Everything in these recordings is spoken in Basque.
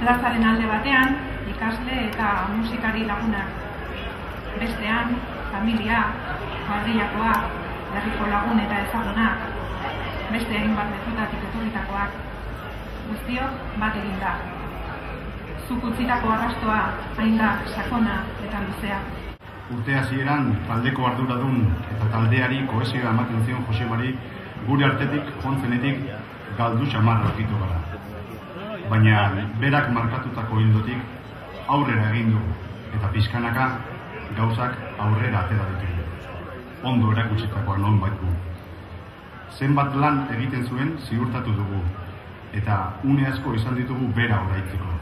plazaren alde batean, ikasle eta musikari lagunak. Bestean, familia, kuadrillakoa, herriko lagun eta ezagunak, beste hainbat lekutatik etorritakoak. Guztiok bat egin da. Zuk utzitako arrastoa hain da sakona eta luzea. Urte hasieran taldeko arduradun eta taldeari kohesioa ematen zion Josemari gure artetik jontzenetik galdu xamar aurkitu gara. Baina berak markatutako ildotik aurrera egin dugu eta pizkanaka gauzak aurrera atera ditugu. Ondo erakutsitakoa nonbait gu. Zenbat lan egiten zuen ziurtatu dugu eta une asko izan ditugu bera oraitzeko.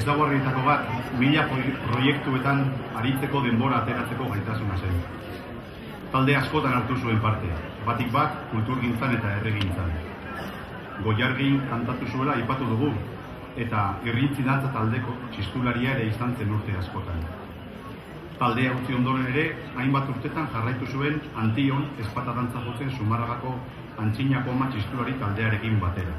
Ezaugarrietako bat, 1000 proiektuetan aritzeko denbora ateratzeko gaitasuna zen. Talde askotan hartu zuen parte, batik bat kulturgintzan eta herrigintzan. Goiargin kantatu zuela aipatu dugu, eta irrintzi dantza taldeko txistularia ere izan zen urte askotan. Taldea utzi ondoren ere, hainbat urtetan jarraitu zuen Antion ezpata dantza jotzen Zumarragako Antzinako Ama txistulari taldearekin batera.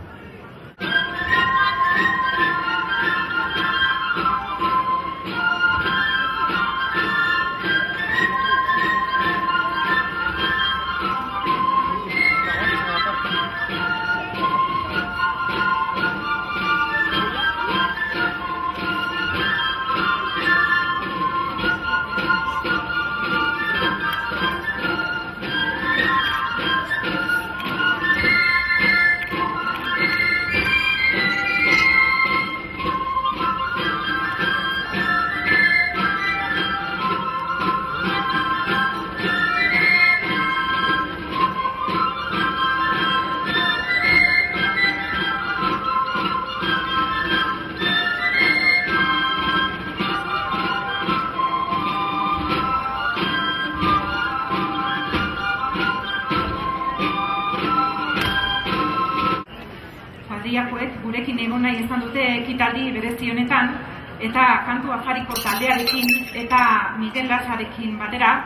kuadrillakoek gurekin egon nahi izan dute ekitaldi berezi honetan, eta kantu afariko taldearekin eta Miguel Lasarekin batera,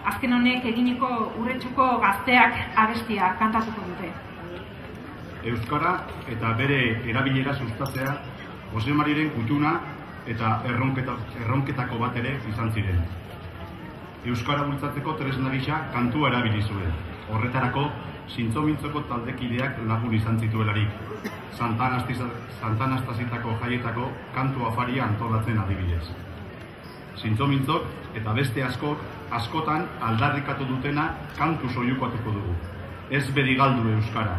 azken honek eginiko Urretxuko Gazteak abestia kantatuko dute. Euskara eta bere erabilera sustatzea Jose Mariren kutuna eta erronketako bat ere izan ziren. Euskara bultzatzeko tresna gisa kantua erabili zuen. Horretarako, zintzo-mintzoko taldekideak lagun izan zituelarik. Santanastazitako jaietako kantu afaria antolatzen adibidez. Zintzo-mintzok eta beste askotan aldarrikatu dutena kantu soilukoatuko dugu. Ez bedi galdu Euskara.